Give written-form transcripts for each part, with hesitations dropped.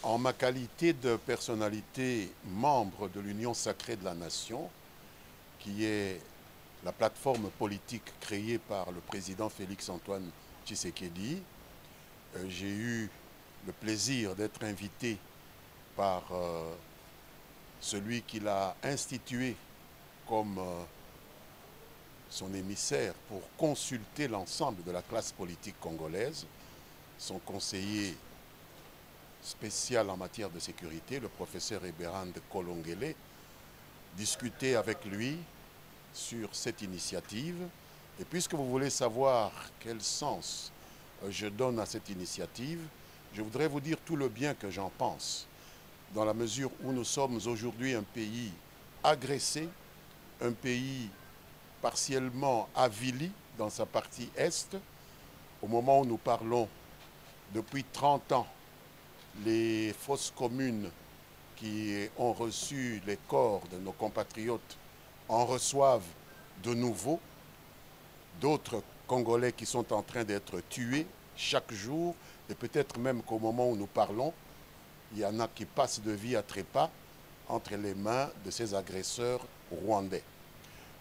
En ma qualité de personnalité membre de l'Union sacrée de la nation, qui est la plateforme politique créée par le président Félix-Antoine Tshisekedi, j'ai eu le plaisir d'être invité par celui qui l'a institué comme son émissaire pour consulter l'ensemble de la classe politique congolaise, son conseiller spécial en matière de sécurité, le professeur Eberhard Kolongele, discuter avec lui sur cette initiative. Et puisque vous voulez savoir quel sens je donne à cette initiative, je voudrais vous dire tout le bien que j'en pense, dans la mesure où nous sommes aujourd'hui un pays agressé, un pays partiellement avili dans sa partie est. Au moment où nous parlons, depuis 30 ans, les fosses communes qui ont reçu les corps de nos compatriotes en reçoivent de nouveau. D'autres Congolais qui sont en train d'être tués chaque jour, et peut-être même qu'au moment où nous parlons, il y en a qui passent de vie à trépas entre les mains de ces agresseurs rwandais.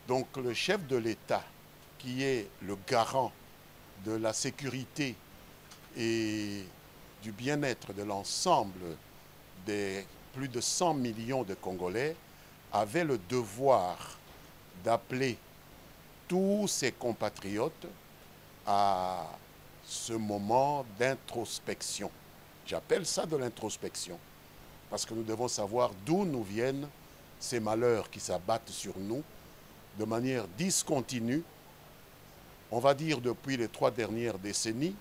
Donc le chef de l'État, qui est le garant de la sécurité et du bien-être de l'ensemble des plus de 100 millions de Congolais, avait le devoir d'appeler tous ses compatriotes à ce moment d'introspection. J'appelle ça de l'introspection, parce que nous devons savoir d'où nous viennent ces malheurs qui s'abattent sur nous de manière discontinue, on va dire depuis les 3 dernières décennies,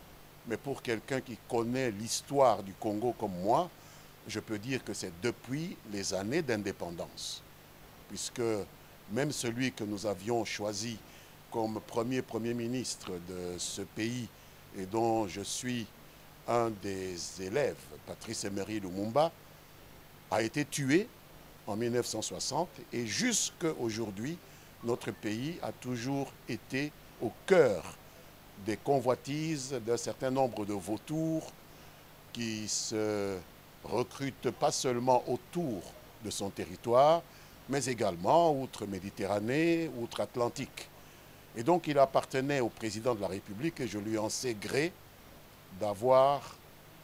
mais pour quelqu'un qui connaît l'histoire du Congo comme moi, je peux dire que c'est depuis les années d'indépendance. Puisque même celui que nous avions choisi comme premier ministre de ce pays et dont je suis un des élèves, Patrice Emery Lumumba, a été tué en 1960 et jusqu'à aujourd'hui, notre pays a toujours été au cœur des convoitises d'un certain nombre de vautours qui se recrutent pas seulement autour de son territoire, mais également outre-Méditerranée, outre-Atlantique. Et donc il appartenait au président de la République, et je lui en sais gré, d'avoir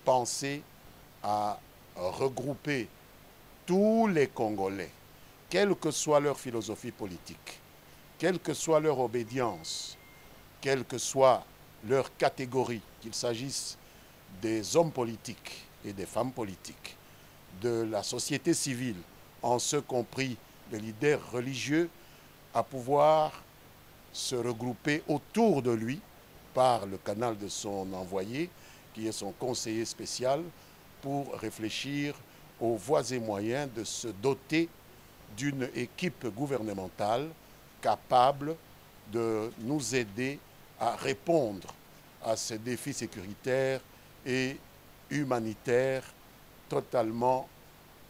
pensé à regrouper tous les Congolais, quelle que soit leur philosophie politique, quelle que soit leur obédience, quelle que soit leur catégorie, qu'il s'agisse des hommes politiques et des femmes politiques, de la société civile, en ce compris les leaders religieux, à pouvoir se regrouper autour de lui par le canal de son envoyé, qui est son conseiller spécial, pour réfléchir aux voies et moyens de se doter d'une équipe gouvernementale capable de nous aider à répondre à ces défis sécuritaires et humanitaires totalement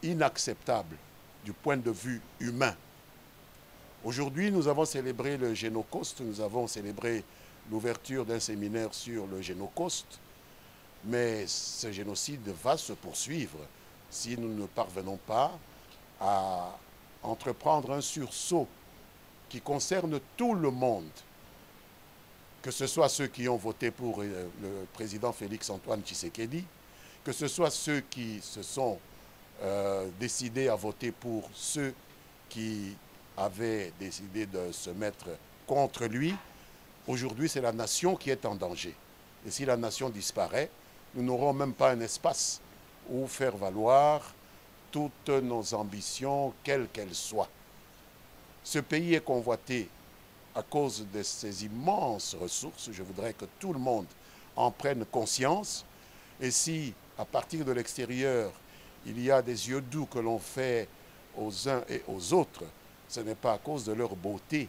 inacceptables du point de vue humain. Aujourd'hui, nous avons célébré le Génocoste, nous avons célébré l'ouverture d'un séminaire sur le Génocoste, mais ce génocide va se poursuivre si nous ne parvenons pas à entreprendre un sursaut qui concerne tout le monde, que ce soit ceux qui ont voté pour le président Félix-Antoine Tshisekedi, que ce soit ceux qui se sont décidés à voter pour ceux qui avaient décidé de se mettre contre lui. Aujourd'hui, c'est la nation qui est en danger. Et si la nation disparaît, nous n'aurons même pas un espace où faire valoir toutes nos ambitions, quelles qu'elles soient. Ce pays est convoité à cause de ses immenses ressources. Je voudrais que tout le monde en prenne conscience. Et si, à partir de l'extérieur, il y a des yeux doux que l'on fait aux uns et aux autres, ce n'est pas à cause de leur beauté.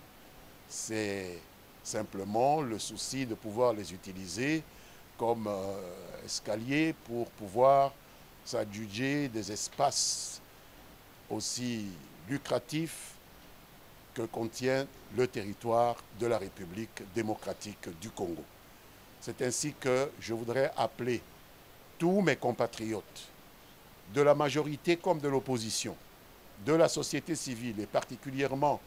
C'est simplement le souci de pouvoir les utiliser comme escalier pour pouvoir s'adjuger des espaces aussi lucratifs que contient le territoire de la République démocratique du Congo. C'est ainsi que je voudrais appeler tous mes compatriotes de la majorité comme de l'opposition, de la société civile et particulièrement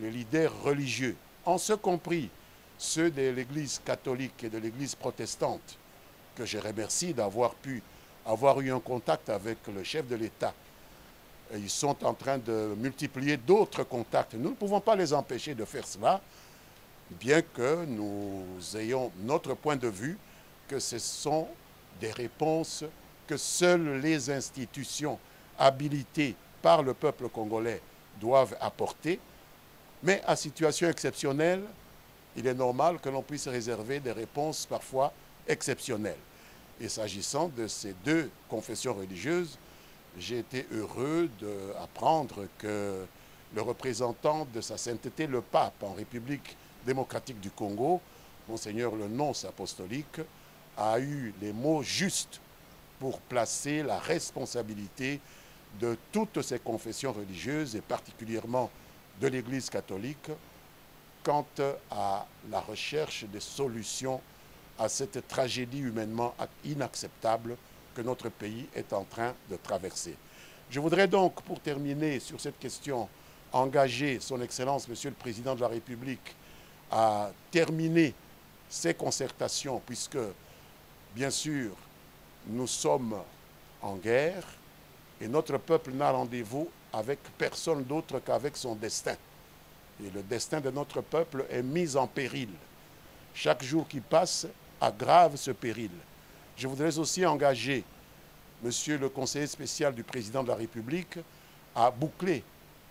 les leaders religieux, en ce compris ceux de l'Église catholique et de l'Église protestante, que je remercie d'avoir pu avoir eu un contact avec le chef de l'État. Ils sont en train de multiplier d'autres contacts. Nous ne pouvons pas les empêcher de faire cela, bien que nous ayons notre point de vue que ce sont des réponses que seules les institutions habilitées par le peuple congolais doivent apporter. Mais à situation exceptionnelle, il est normal que l'on puisse réserver des réponses parfois exceptionnelles. Et s'agissant de ces deux confessions religieuses, j'ai été heureux d'apprendre que le représentant de sa sainteté, le pape en République démocratique du Congo, Monseigneur le nonce apostolique, a eu les mots justes pour placer la responsabilité de toutes ces confessions religieuses et particulièrement de l'Église catholique quant à la recherche des solutions à cette tragédie humainement inacceptable que notre pays est en train de traverser. Je voudrais donc, pour terminer sur cette question, engager son Excellence, Monsieur le Président de la République, à terminer ces concertations, puisque, bien sûr, nous sommes en guerre et notre peuple n'a rendez-vous avec personne d'autre qu'avec son destin. Et le destin de notre peuple est mis en péril. Chaque jour qui passe aggrave ce péril. Je voudrais aussi engager Monsieur le conseiller spécial du président de la République à boucler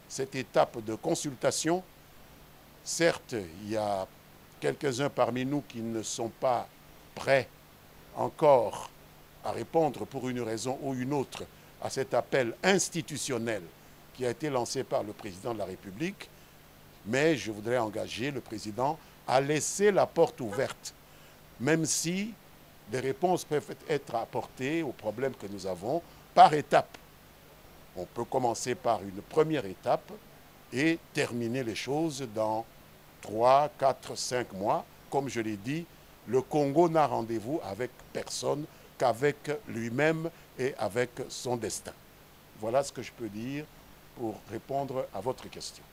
cette étape de consultation. Certes, il y a quelques-uns parmi nous qui ne sont pas prêts encore à répondre pour une raison ou une autre à cet appel institutionnel qui a été lancé par le président de la République. Mais je voudrais engager le président à laisser la porte ouverte, même si des réponses peuvent être apportées aux problèmes que nous avons par étapes. On peut commencer par une première étape et terminer les choses dans 3, 4, 5 mois. Comme je l'ai dit, le Congo n'a rendez-vous avec personne qu'avec lui-même et avec son destin. Voilà ce que je peux dire pour répondre à votre question.